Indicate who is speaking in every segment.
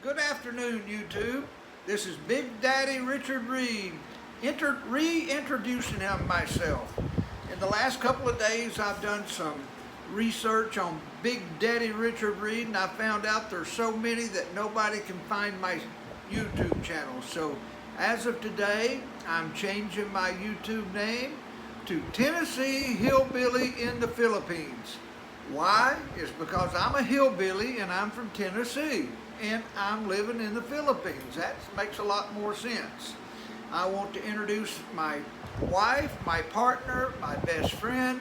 Speaker 1: Good afternoon, YouTube. This is Big Daddy Richard Reed, reintroducing him myself. In the last couple of days, I've done some research on Big Daddy Richard Reed, and I found out there's so many that nobody can find my YouTube channel. So, as of today, I'm changing my YouTube name to Tennessee Hillbilly in the Philippines. Why? It's because I'm a hillbilly and I'm from Tennessee and I'm living in the Philippines. That makes a lot more sense. I want to introduce my wife, my partner, my best friend,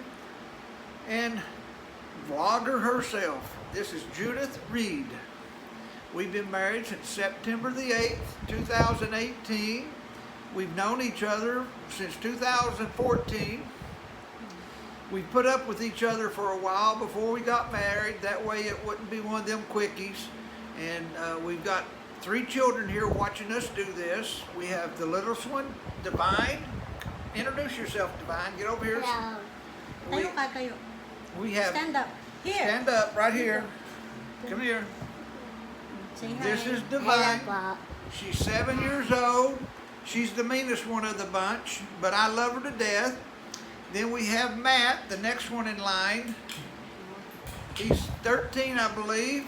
Speaker 1: and vlogger herself. This is Judith Reed. We've been married since September the 8th, 2018. We've known each other since 2014. We put up with each other for a while before we got married. That way it wouldn't be one of them quickies. And we've got 3 children here watching us do this. We have the littlest one, Divine. Introduce yourself, Divine. Get over here.
Speaker 2: Hello. Tayo ka, tayo.
Speaker 1: We have...
Speaker 2: Stand up. Here.
Speaker 1: Stand up, right here. Come here.
Speaker 2: Say hi.
Speaker 1: This is Divine.
Speaker 2: Hello.
Speaker 1: She's 7 years old. She's the meanest one of the bunch, but I love her to death. Then we have Matt, the next one in line. He's 13, I believe.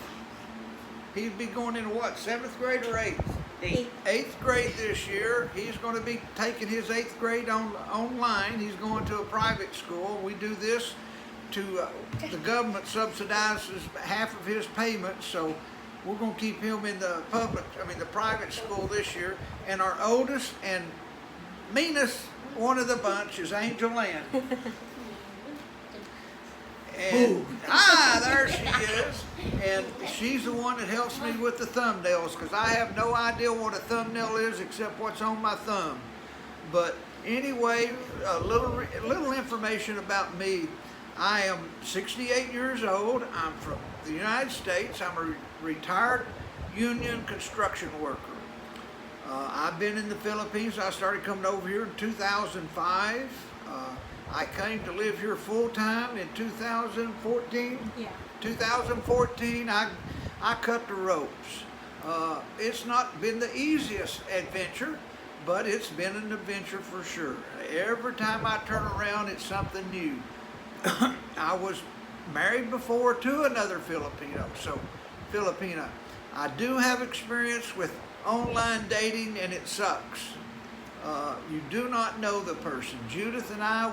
Speaker 1: He'd be going into what, 7th grade or 8th? 8th grade this year. He's going to be taking his 8th grade online. He's going to a private school. We do this to, the government subsidizes half of his payments, so we're going to keep him in the the private school this year. And our oldest and meanest one of the bunch is Angel Ann. And there she is. And she's the one that helps me with the thumbnails, because I have no idea what a thumbnail is except what's on my thumb. But anyway, a little information about me. I am 68 years old. I'm from the United States. I'm a retired union construction worker. I've been in the Philippines. I started coming over here in 2005. I came to live here full time in 2014. Yeah. 2014, I cut the ropes. It's not been the easiest adventure, but it's been an adventure for sure. Every time I turn around, it's something new. I was married before to another Filipina. I do have experience with online dating, and it sucks. You do not know the person. Judith and I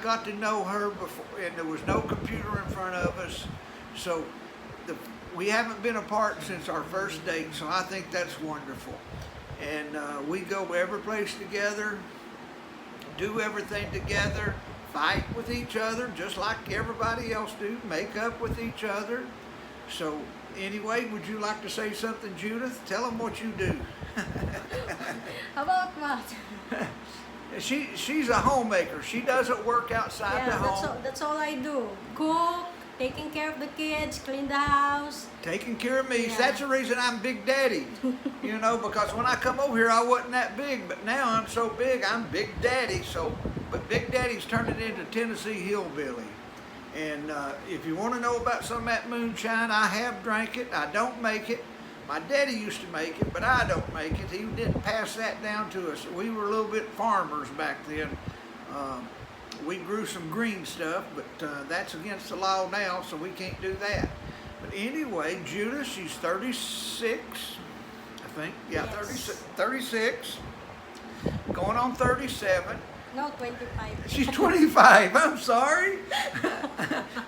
Speaker 1: got to know her before, and there was no computer in front of us, so we haven't been apart since our first date, so I think that's wonderful. And we go every place together, do everything together, fight with each other just like everybody else do, make up with each other. So anyway, would you like to say something, Judith? Tell them what you do.
Speaker 2: About what?
Speaker 1: She's a homemaker. She doesn't work outside the home.
Speaker 2: That's all I do. Cook, taking care of the kids, clean the house. Taking
Speaker 1: care of me. Yeah. That's the reason I'm Big Daddy. You know, because when I come over here, I wasn't that big, but now I'm so big, I'm Big Daddy. But Big Daddy's turning into Tennessee Hillbilly. And if you want to know about some of that moonshine, I have drank it. I don't make it. My daddy used to make it, but I don't make it. He didn't pass that down to us. We were a little bit farmers back then. We grew some green stuff, but that's against the law now, so we can't do that. But anyway, Judith, she's 36, I think. Yeah, yes. 36. Going on 37.
Speaker 2: No, 25.
Speaker 1: She's 25. I'm sorry.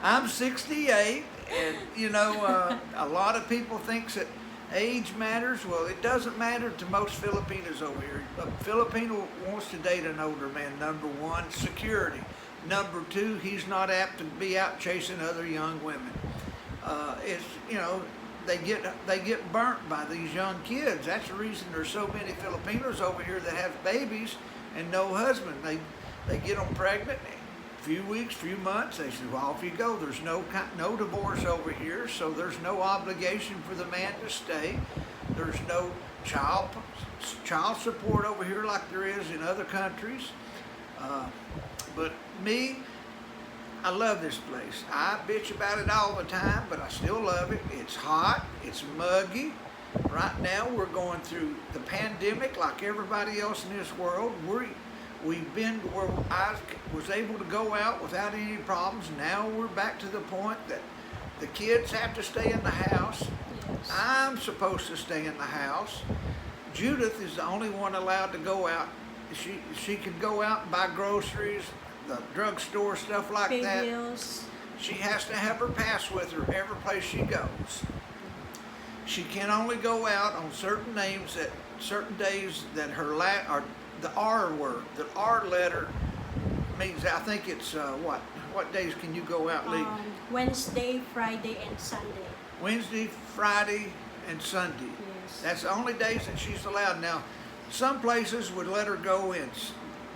Speaker 1: I'm 68, and you know, a lot of people think that age matters. Well, it doesn't matter to most Filipinos over here. A Filipino wants to date an older man. Number one, security. Number two, he's not apt to be out chasing other young women. It's, you know, they get burnt by these young kids. That's the reason there's so many Filipinos over here that have babies and no husband. They get them pregnant, few weeks, few months, they say, well, off you go. There's no divorce over here, so there's no obligation for the man to stay. There's no child support over here like there is in other countries. But me, I love this place. I bitch about it all the time, but I still love it. It's hot, it's muggy, right now we're going through the pandemic like everybody else in this world. We've been where I was able to go out without any problems. Now we're back to the point that the kids have to stay in the house.
Speaker 2: Yes.
Speaker 1: I'm supposed to stay in the house. Judith is the only one allowed to go out. She can go out and buy groceries, the drugstore, stuff like
Speaker 2: Pay
Speaker 1: that.
Speaker 2: bills.
Speaker 1: She has to have her pass with her every place she goes. She can only go out on certain days that her or the R word, the R letter means, I think it's what days can you go out legally?
Speaker 2: Wednesday, Friday, and Sunday.
Speaker 1: Wednesday, Friday, and Sunday.
Speaker 2: Yes.
Speaker 1: That's the only days that she's allowed. Now, some places would let her go in,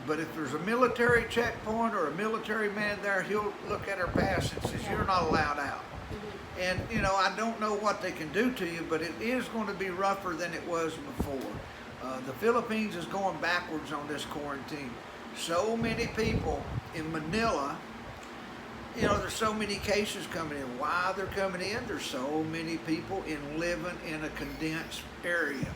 Speaker 1: but if there's a military checkpoint or a military man there, he'll look at her pass and says, you're not allowed out. And, you know, I don't know what they can do to you, but it is going to be rougher than it was before. The Philippines is going backwards on this quarantine. So many people in Manila, you know, there's so many cases coming in. Why they're coming in? There's so many people living in a condensed area.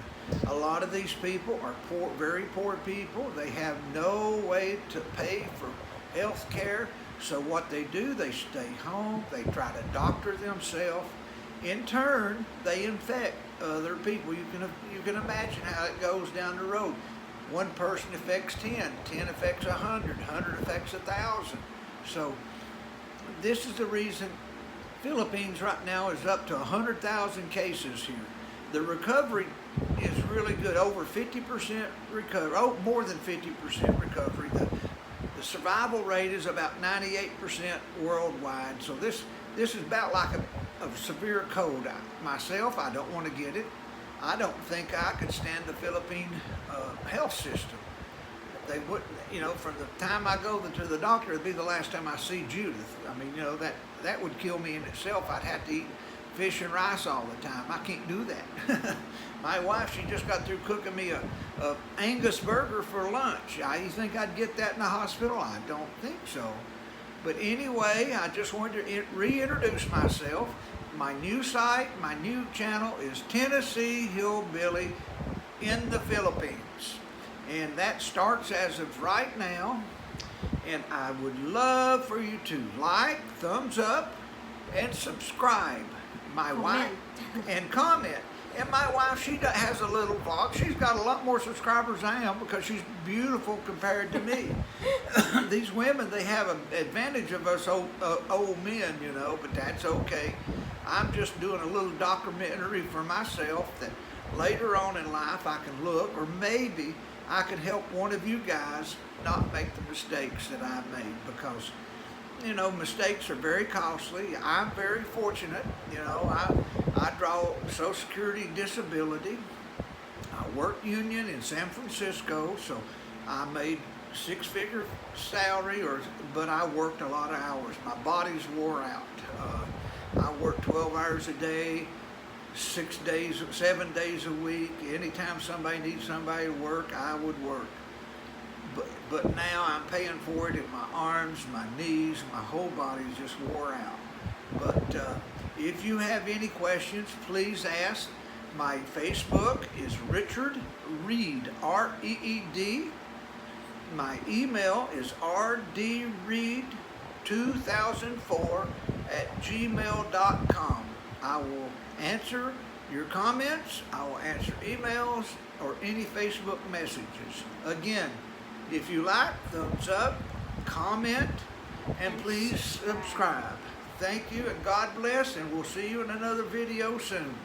Speaker 1: A lot of these people are poor, very poor people. They have no way to pay for health care. So what they do, they stay home. They try to doctor themselves. In turn, they infect other people. You can imagine how it goes down the road. One person affects 10, 10 affects 100, 100 affects 1,000. So this is the reason Philippines right now is up to 100,000 cases here. The recovery is really good, over 50% recovery, more than 50% recovery. The survival rate is about 98% worldwide. So this is about like a severe cold. Myself, I don't want to get it. I don't think I could stand the Philippine health system. They wouldn't, you know, from the time I go to the doctor, it'd be the last time I see Judith. I mean, you know, that would kill me in itself. I'd have to eat fish and rice all the time. I can't do that. My wife, she just got through cooking me a Angus burger for lunch. You think I'd get that in the hospital? I don't think so. But anyway, I just wanted to reintroduce myself. My new site, my new channel is Tennessee Hillbilly in the Philippines. And that starts as of right now. And I would love for you to like, thumbs up, and subscribe. My wife, and comment. And my wife, she has a little vlog. She's got a lot more subscribers than I am because she's beautiful compared to me. These women, they have an advantage of us old men, you know, but that's okay. I'm just doing a little documentary for myself that later on in life I can look, or maybe I can help one of you guys not make the mistakes that I've made, because, you know, mistakes are very costly. I'm very fortunate, you know, I draw Social Security disability. I worked union in San Francisco, so I made six-figure salary, but I worked a lot of hours. My body's wore out. I worked 12 hours a day, 7 days a week. Anytime somebody needs somebody to work, I would work. But now I'm paying for it in my arms, my knees, my whole body's just wore out. But if you have any questions, please ask. My Facebook is Richard Reed, R-E-E-D. My email is rdreed2004@gmail.com. I will answer your comments. I will answer emails or any Facebook messages. Again, if you like, thumbs up, comment, and please subscribe. Thank you, and God bless, and we'll see you in another video soon.